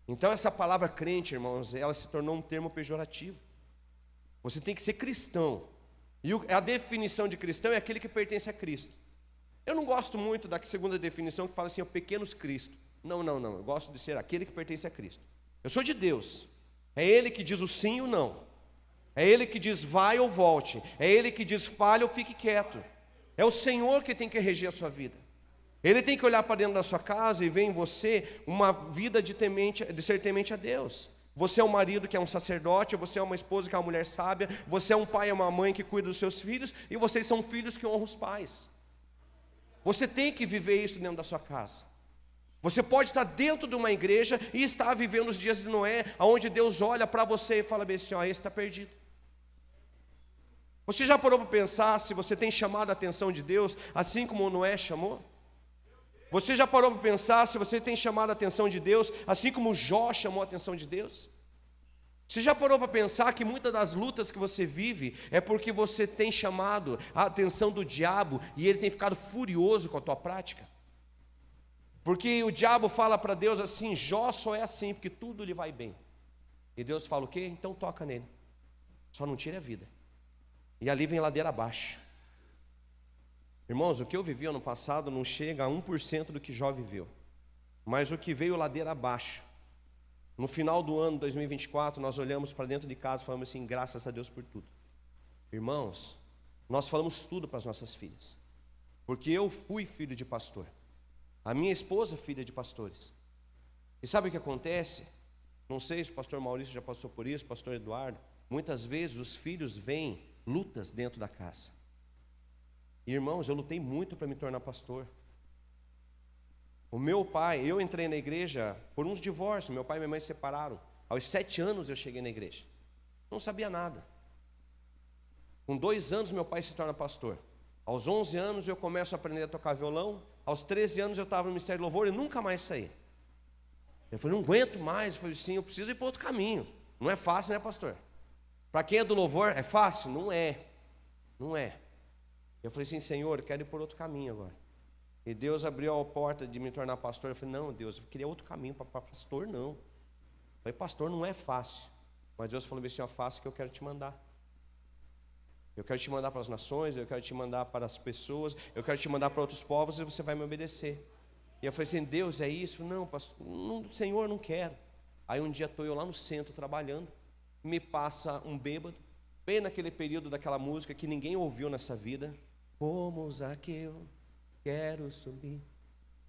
Então essa palavra crente, irmãos, ela se tornou um termo pejorativo. Você tem que ser cristão. E a definição de cristão é aquele que pertence a Cristo. Eu não gosto muito da segunda definição que fala assim, pequenos Cristo. Não, eu gosto de ser aquele que pertence a Cristo. Eu sou de Deus. É Ele que diz o sim ou não. É Ele que diz vai ou volte. É Ele que diz fale ou fique quieto. É o Senhor que tem que reger a sua vida. Ele tem que olhar para dentro da sua casa e ver em você uma vida de ser temente a Deus. Você é um marido que é um sacerdote, você é uma esposa que é uma mulher sábia, você é um pai e uma mãe que cuida dos seus filhos, e vocês são filhos que honram os pais. Você tem que viver isso dentro da sua casa. Você pode estar dentro de uma igreja e estar vivendo os dias de Noé, onde Deus olha para você e fala bem assim, esse está perdido. Você já parou para pensar se você tem chamado a atenção de Deus, assim como Noé chamou? Você já parou para pensar se você tem chamado a atenção de Deus, assim como Jó chamou a atenção de Deus? Você já parou para pensar que muitas das lutas que você vive é porque você tem chamado a atenção do diabo e ele tem ficado furioso com a tua prática? Porque o diabo fala para Deus assim, Jó só é assim, porque tudo lhe vai bem. E Deus fala o quê? Então toca nele, só não tire a vida. E ali vem ladeira abaixo. Irmãos, o que eu vivi ano passado não chega a 1% do que Jó viveu. Mas o que veio ladeira abaixo. No final do ano 2024, nós olhamos para dentro de casa e falamos assim, graças a Deus por tudo. Irmãos, nós falamos tudo para as nossas filhas. Porque eu fui filho de pastor. A minha esposa, filha de pastores. E sabe o que acontece? Não sei se o pastor Maurício já passou por isso, pastor Eduardo. Muitas vezes os filhos veem lutas dentro da casa. E, irmãos, eu lutei muito para me tornar pastor. O meu pai, eu entrei na igreja por uns divórcios. Meu pai e minha mãe se separaram. Aos 7 anos eu cheguei na igreja. Não sabia nada. Com 2 anos meu pai se torna pastor. Aos 11 anos eu começo a aprender a tocar violão. Aos 13 anos eu estava no Ministério do Louvor e nunca mais saí. Eu falei, não aguento mais. Eu falei, sim, eu preciso ir para outro caminho. Não é fácil, né, pastor? Para quem é do louvor, é fácil? Não é. Não é. Eu falei assim, Senhor, eu quero ir por outro caminho agora. E Deus abriu a porta de me tornar pastor. Eu falei, não, Deus, eu queria outro caminho para pastor, não. Eu falei, pastor, não é fácil. Mas Deus falou assim, faça o que eu quero te mandar. Eu quero te mandar para as nações, eu quero te mandar para as pessoas, eu quero te mandar para outros povos e você vai me obedecer. E eu falei assim, Deus, é isso? Não, pastor, não, Senhor, não quero. Aí um dia estou eu lá no centro trabalhando, me passa um bêbado, bem naquele período daquela música que ninguém ouviu nessa vida. Como Zaqueu, quero subir.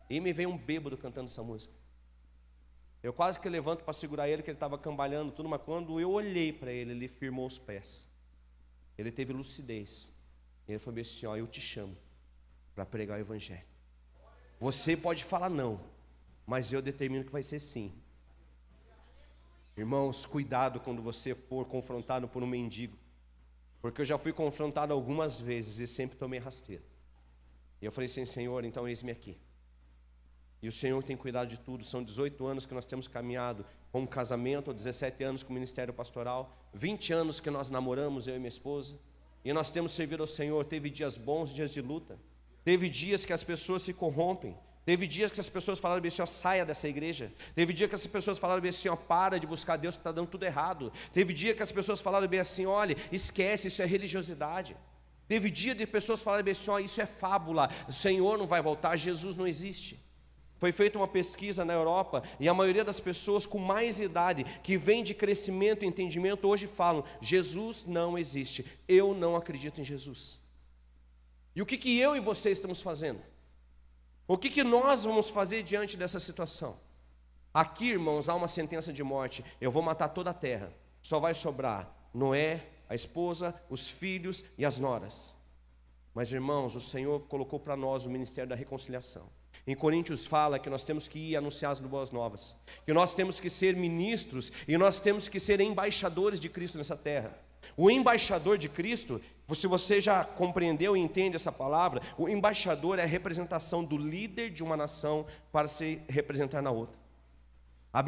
E me vem um bêbado cantando essa música. Eu quase que levanto para segurar ele, que ele estava cambalhando tudo, mas quando eu olhei para ele, ele firmou os pés. Ele teve lucidez. Ele falou assim, eu te chamo para pregar o evangelho. Você pode falar não, mas eu determino que vai ser sim. Irmãos, cuidado quando você for confrontado por um mendigo. Porque eu já fui confrontado algumas vezes e sempre tomei rasteira. E eu falei assim, Senhor, então eis-me aqui. E o Senhor tem cuidado de tudo. São 18 anos que nós temos caminhado com um casamento, 17 anos com o ministério pastoral, 20 anos que nós namoramos, eu e minha esposa. e nós temos servido ao Senhor. Teve dias bons, dias de luta. Teve dias que as pessoas se corrompem. Teve dias que as pessoas falaram bem assim, ó, saia dessa igreja. Teve dia que as pessoas falaram bem assim, ó, para de buscar Deus, que está dando tudo errado. Teve dia que as pessoas falaram bem assim, olha, esquece, isso é religiosidade. Teve dia de pessoas falarem bem assim, ó, isso é fábula, o Senhor não vai voltar, Jesus não existe. Foi feita uma pesquisa na Europa e a maioria das pessoas com mais idade, que vem de crescimento e entendimento, hoje falam, Jesus não existe, eu não acredito em Jesus. E o que eu e você estamos fazendo? O que nós vamos fazer diante dessa situação? Aqui, irmãos, há uma sentença de morte, eu vou matar toda a terra, só vai sobrar Noé, a esposa, os filhos e as noras. Mas, irmãos, o Senhor colocou para nós o ministério da reconciliação. Em Coríntios fala que nós temos que ir anunciar as boas novas, que nós temos que ser ministros e nós temos que ser embaixadores de Cristo nessa terra. O embaixador de Cristo, se você já compreendeu e entende essa palavra, o embaixador é a representação do líder de uma nação para se representar na outra. A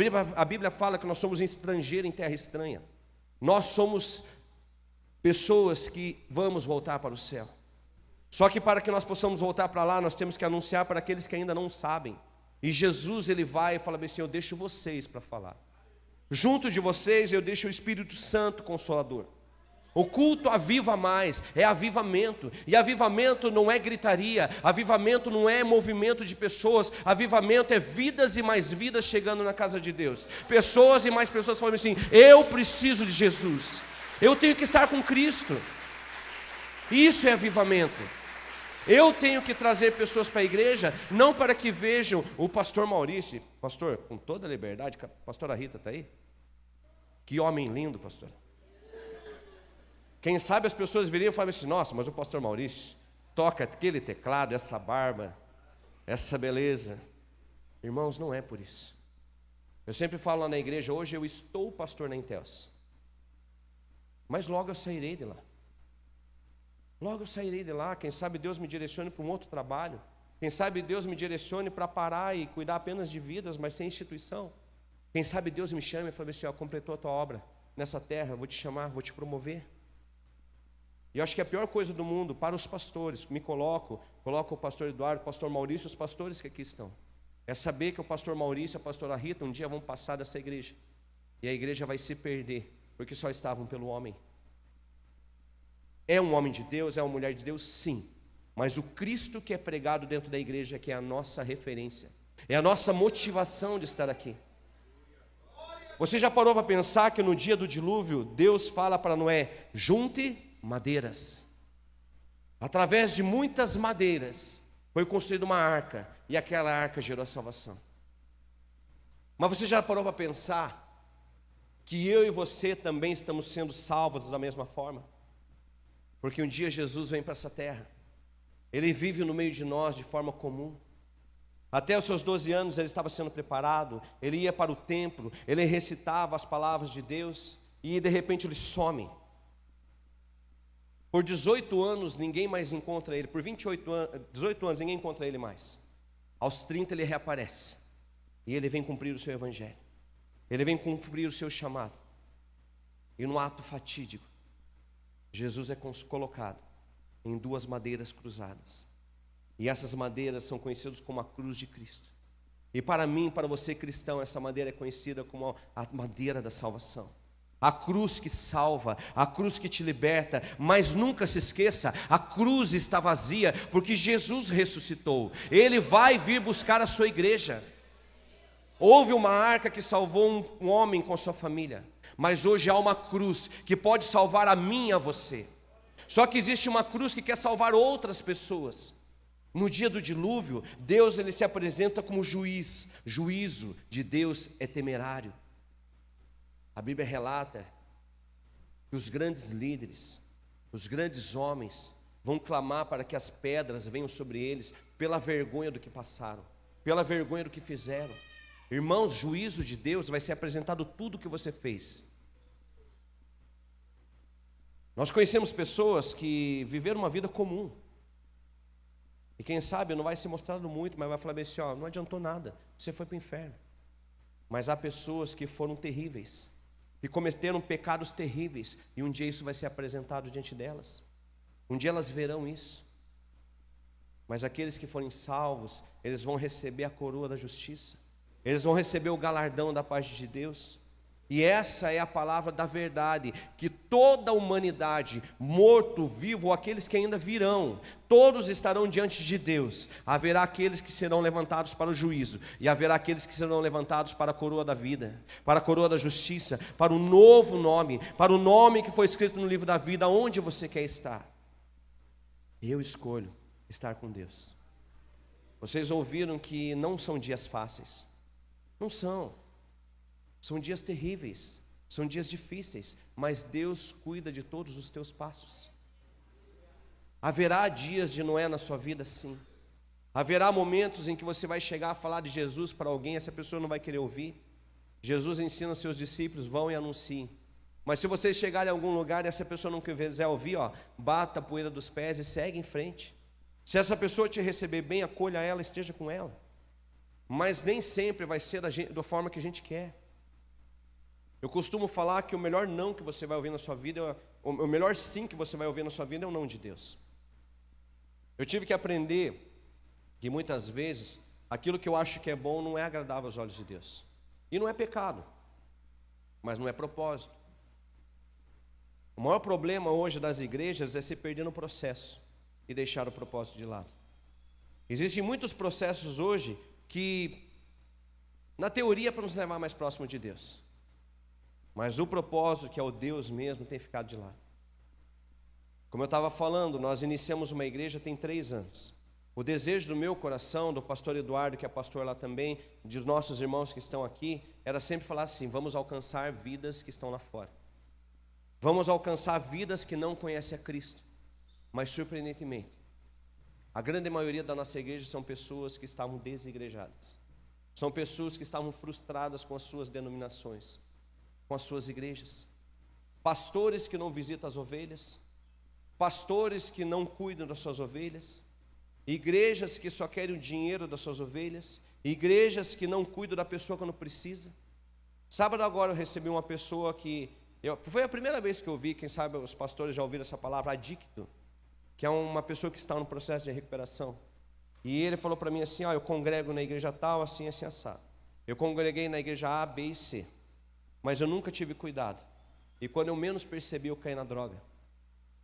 Bíblia fala que nós somos estrangeiros em terra estranha. Nós somos pessoas que vamos voltar para o céu. Só que para que nós possamos voltar para lá, nós temos que anunciar para aqueles que ainda não sabem. E Jesus, ele vai e fala assim, eu deixo vocês para falar. Junto de vocês eu deixo o Espírito Santo Consolador. O culto aviva mais, é avivamento. E avivamento não é gritaria, avivamento não é movimento de pessoas, avivamento é vidas e mais vidas chegando na casa de Deus. Pessoas e mais pessoas falando assim, eu preciso de Jesus, eu tenho que estar com Cristo. Isso é avivamento. Eu tenho que trazer pessoas para a igreja, não para que vejam o pastor Maurício. Pastor, com toda a liberdade, a pastora Rita está aí? Que homem lindo, pastor. Quem sabe as pessoas viriam e falavam assim, nossa, mas o pastor Maurício toca aquele teclado, essa barba, essa beleza. Irmãos, não é por isso. Eu sempre falo lá na igreja, hoje eu estou pastor na Intels, mas logo eu sairei de lá. Logo eu sairei de lá, quem sabe Deus me direcione para um outro trabalho. Quem sabe Deus me direcione para parar e cuidar apenas de vidas, mas sem instituição. Quem sabe Deus me chame e fale assim, ó, completou a tua obra nessa terra, eu vou te chamar, vou te promover. E eu acho que a pior coisa do mundo para os pastores, coloco o pastor Eduardo, o pastor Maurício, os pastores que aqui estão, é saber que o pastor Maurício e a pastora Rita um dia vão passar dessa igreja. E a igreja vai se perder, porque só estavam pelo homem. É um homem de Deus, é uma mulher de Deus, sim. Mas o Cristo que é pregado dentro da igreja que é a nossa referência, é a nossa motivação de estar aqui. Você já parou para pensar que no dia do dilúvio, Deus fala para Noé, junte madeiras. Através de muitas madeiras, foi construída uma arca, e aquela arca gerou a salvação. Mas você já parou para pensar que eu e você também estamos sendo salvos da mesma forma? Porque um dia Jesus vem para essa terra, Ele vive no meio de nós de forma comum. Até os seus 12 anos ele estava sendo preparado, ele ia para o templo, ele recitava as palavras de Deus, e de repente ele some. Por 18 anos ninguém mais encontra ele, por 18 anos ninguém encontra ele mais. Aos 30 ele reaparece, e ele vem cumprir o seu evangelho, ele vem cumprir o seu chamado. E no ato fatídico, Jesus é colocado em duas madeiras cruzadas. E essas madeiras são conhecidas como a cruz de Cristo. E para mim, para você cristão, essa madeira é conhecida como a madeira da salvação. A cruz que salva, a cruz que te liberta. Mas nunca se esqueça, a cruz está vazia porque Jesus ressuscitou. Ele vai vir buscar a sua igreja. Houve uma arca que salvou um homem com sua família, mas hoje há uma cruz que pode salvar a mim e a você. Só que existe uma cruz que quer salvar outras pessoas. No dia do dilúvio, Deus ele se apresenta como juiz. Juízo de Deus é temerário. A Bíblia relata que os grandes líderes, os grandes homens, vão clamar para que as pedras venham sobre eles pela vergonha do que passaram, pela vergonha do que fizeram. Irmãos, juízo de Deus vai ser apresentado tudo o que você fez. Nós conhecemos pessoas que viveram uma vida comum, e quem sabe não vai ser mostrado muito, mas vai falar assim, ó, não adiantou nada, você foi para o inferno. Mas há pessoas que foram terríveis, que cometeram pecados terríveis, e um dia isso vai ser apresentado diante delas. Um dia elas verão isso. Mas aqueles que forem salvos, eles vão receber a coroa da justiça. Eles vão receber o galardão da parte de Deus. E essa é a palavra da verdade, que toda a humanidade, morto, vivo, ou aqueles que ainda virão, todos estarão diante de Deus. Haverá aqueles que serão levantados para o juízo, e haverá aqueles que serão levantados para a coroa da vida, para a coroa da justiça, para o novo nome, para o nome que foi escrito no livro da vida. Onde você quer estar? Eu escolho estar com Deus. Vocês ouviram que não são dias fáceis. Não são. São dias terríveis, são dias difíceis, mas Deus cuida de todos os teus passos. Haverá dias de Noé na sua vida, sim. Haverá momentos em que você vai chegar a falar de Jesus para alguém, essa pessoa não vai querer ouvir. Jesus ensina aos seus discípulos, vão e anunciem. Mas se vocês chegarem a algum lugar e essa pessoa não quiser ouvir, bata a poeira dos pés e segue em frente. Se essa pessoa te receber bem, acolha ela, esteja com ela. Mas nem sempre vai ser da forma que a gente quer. Eu costumo falar que o melhor não que você vai ouvir na sua vida, o melhor sim que você vai ouvir na sua vida é o não de Deus. Eu tive que aprender que muitas vezes aquilo que eu acho que é bom não é agradável aos olhos de Deus. E não é pecado, mas não é propósito. O maior problema hoje das igrejas é se perder no processo e deixar o propósito de lado. Existem muitos processos hoje que, na teoria, é para nos levar mais próximo de Deus. Mas o propósito, que é o Deus mesmo, tem ficado de lado. Como eu estava falando, nós iniciamos uma igreja tem 3 anos. O desejo do meu coração, do pastor Eduardo, que é pastor lá também, dos nossos irmãos que estão aqui, era sempre falar assim: vamos alcançar vidas que estão lá fora. Vamos alcançar vidas que não conhecem a Cristo. Mas surpreendentemente, a grande maioria da nossa igreja são pessoas que estavam desigrejadas. São pessoas que estavam frustradas com as suas denominações, com as suas igrejas, pastores que não visitam as ovelhas, pastores que não cuidam das suas ovelhas, igrejas que só querem o dinheiro das suas ovelhas, igrejas que não cuidam da pessoa quando precisa. Sábado agora eu recebi uma pessoa que, foi a primeira vez que eu vi, quem sabe os pastores já ouviram essa palavra, adicto, que é uma pessoa que está no processo de recuperação. E ele falou para mim assim: eu congrego na igreja tal, assim, assim, assado. Eu congreguei na igreja A, B e C, mas eu nunca tive cuidado. E quando eu menos percebi, eu caí na droga.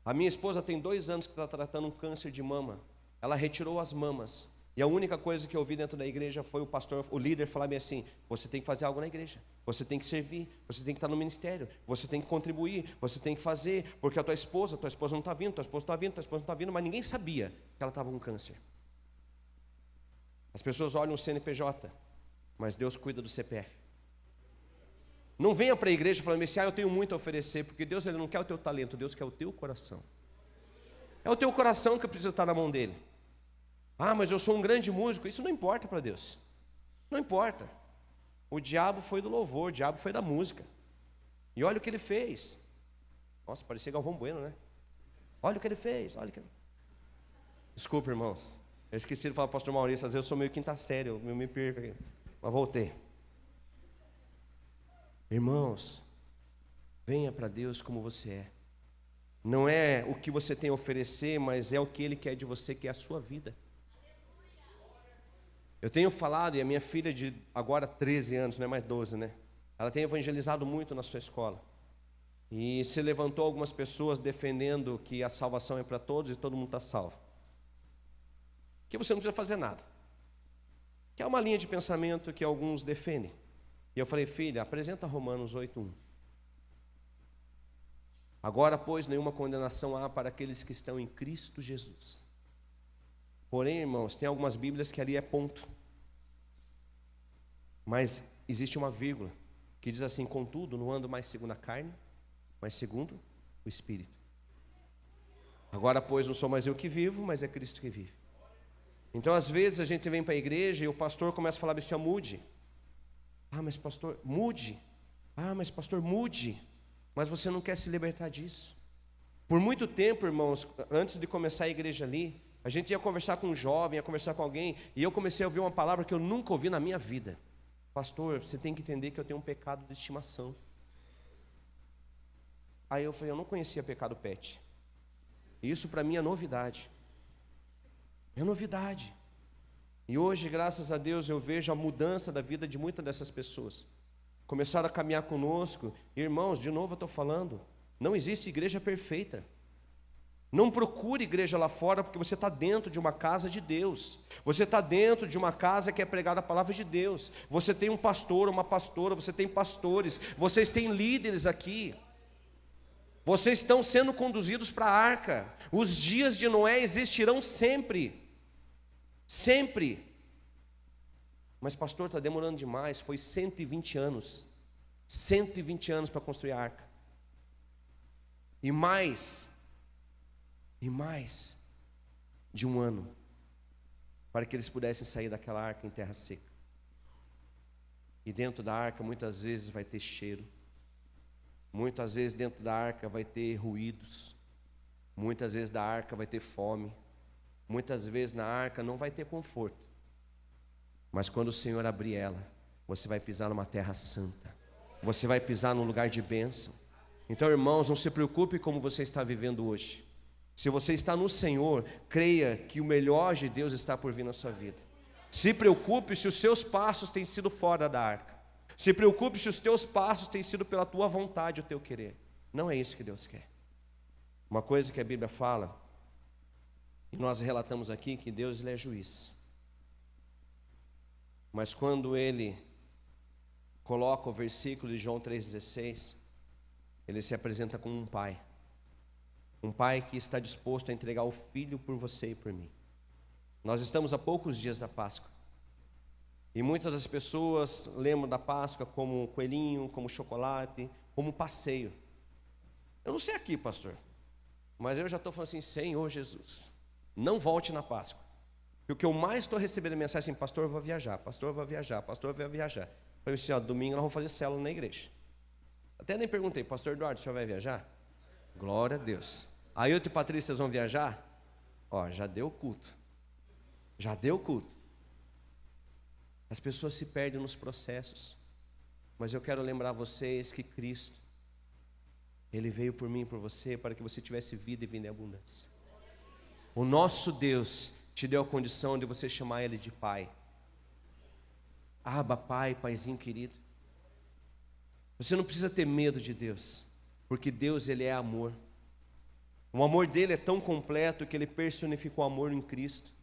A minha esposa tem 2 anos que está tratando um câncer de mama. Ela retirou as mamas. E a única coisa que eu vi dentro da igreja foi o pastor, o líder, falar bem assim: você tem que fazer algo na igreja, você tem que servir, você tem que estar no ministério, você tem que contribuir, você tem que fazer, porque a tua esposa não está vindo, tua esposa está vindo, tua esposa não está vindo, mas ninguém sabia que ela estava com câncer. As pessoas olham o CNPJ, mas Deus cuida do CPF. Não venha para a igreja falando assim: eu tenho muito a oferecer, porque Deus, Ele não quer o teu talento, Deus quer o teu coração. É o teu coração que precisa estar na mão dEle. Mas eu sou um grande músico. Isso não importa para Deus. Não importa. O diabo foi do louvor, o diabo foi da música. E olha o que ele fez. Nossa, parecia Galvão Bueno, né? Olha o que ele fez, olha o que... Desculpa, irmãos. Eu esqueci de falar para o pastor Maurício, às vezes eu sou meio quinta série, eu me perco aqui. Mas voltei. Irmãos, venha para Deus como você é. Não é o que você tem a oferecer, mas é o que Ele quer de você, que é a sua vida. Eu tenho falado, e a minha filha de agora 13 anos, não é mais 12, né? Ela tem evangelizado muito na sua escola. E se levantou algumas pessoas defendendo que a salvação é para todos e todo mundo está salvo. Que você não precisa fazer nada. Que é uma linha de pensamento que alguns defendem. E eu falei: filha, apresenta Romanos 8:1. Agora, pois, nenhuma condenação há para aqueles que estão em Cristo Jesus. Porém, irmãos, tem algumas bíblias que ali é ponto. Mas existe uma vírgula que diz assim: contudo, não ando mais segundo a carne, mas segundo o Espírito. Agora, pois, não sou mais eu que vivo, mas é Cristo que vive. Então, às vezes, a gente vem para a igreja e o pastor começa a falar assim: mude. Mas pastor, mude. Mas pastor, mude. Mas você não quer se libertar disso. Por muito tempo, irmãos, antes de começar a igreja ali, a gente ia conversar com um jovem, ia conversar com alguém, e eu comecei a ouvir uma palavra que eu nunca ouvi na minha vida: pastor, você tem que entender que eu tenho um pecado de estimação. Aí eu falei: eu não conhecia pecado pet. E isso para mim é novidade. É novidade. E hoje, graças a Deus, eu vejo a mudança da vida de muitas dessas pessoas. Começaram a caminhar conosco. Irmãos, de novo eu estou falando, não existe igreja perfeita. Não procure igreja lá fora, porque você está dentro de uma casa de Deus. Você está dentro de uma casa que é pregada a palavra de Deus. Você tem um pastor, uma pastora, você tem pastores, vocês têm líderes aqui. Vocês estão sendo conduzidos para a arca. Os dias de Noé existirão sempre. Sempre. Mas pastor, está demorando demais. Foi 120 anos. 120 anos para construir a arca. E mais de um ano para que eles pudessem sair daquela arca em terra seca. E dentro da arca muitas vezes vai ter cheiro. Muitas vezes dentro da arca vai ter ruídos. Muitas vezes da arca vai ter fome. Muitas vezes na arca não vai ter conforto. Mas quando o Senhor abrir ela, você vai pisar numa terra santa. Você vai pisar num lugar de bênção. Então, irmãos, não se preocupe como você está vivendo hoje. Se você está no Senhor, creia que o melhor de Deus está por vir na sua vida. Se preocupe se os seus passos têm sido fora da arca. Se preocupe se os teus passos têm sido pela tua vontade, o teu querer. Não é isso que Deus quer. Uma coisa que a Bíblia fala, e nós relatamos aqui, que Deus ele é juiz. Mas quando ele coloca o versículo de João 3,16, ele se apresenta como um pai. Um pai que está disposto a entregar o filho por você e por mim. Nós estamos a poucos dias da Páscoa. E muitas das pessoas lembram da Páscoa como coelhinho, como chocolate, como passeio. Eu não sei aqui, pastor, mas eu já estou falando assim, Senhor Jesus, não volte na Páscoa. E o que eu mais estou recebendo mensagem assim, pastor, eu vou viajar, pastor, eu vou viajar, pastor, eu vou viajar. Eu falei assim, ó, domingo nós vamos fazer célula na igreja. Até nem perguntei, pastor Eduardo, o senhor vai viajar? Glória a Deus. Aí eu e Patrícia, vocês vão viajar? Ó, já deu culto. Já deu culto. As pessoas se perdem nos processos. Mas eu quero lembrar vocês que Cristo, Ele veio por mim e por você, para que você tivesse vida e vida em abundância. O nosso Deus te deu a condição de você chamar Ele de Pai. Abba, Pai, Paizinho querido. Você não precisa ter medo de Deus, porque Deus ele é amor. O amor dele é tão completo que ele personificou o amor em Cristo.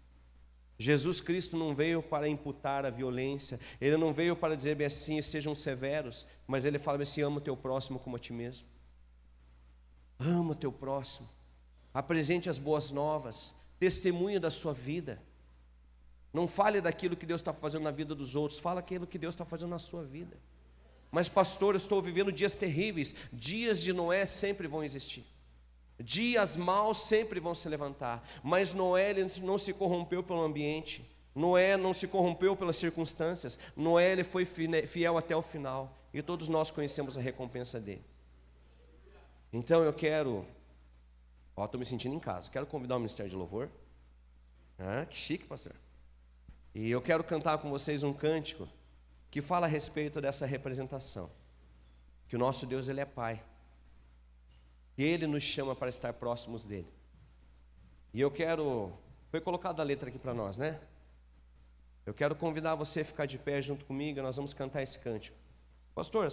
Jesus Cristo não veio para imputar a violência, ele não veio para dizer bem assim, sejam severos, mas ele fala assim, ama o teu próximo como a ti mesmo. Ama o teu próximo, apresente as boas novas, testemunha da sua vida. Não fale daquilo que Deus está fazendo na vida dos outros, fala aquilo que Deus está fazendo na sua vida. Mas pastor, eu estou vivendo dias terríveis. Dias de Noé sempre vão existir. Dias maus sempre vão se levantar. Mas Noé ele não se corrompeu pelo ambiente. Noé não se corrompeu pelas circunstâncias. Noé ele foi fiel até o final. E todos nós conhecemos a recompensa dele. Então eu quero... Ó, estou me sentindo em casa. Quero convidar o Ministério de Louvor. Ah, que chique, pastor. E eu quero cantar com vocês um cântico que fala a respeito dessa representação, que o nosso Deus ele é Pai, e Ele nos chama para estar próximos dEle. E eu quero, foi colocada a letra aqui para nós, né? Eu quero convidar você a ficar de pé junto comigo, nós vamos cantar esse cântico. Pastor,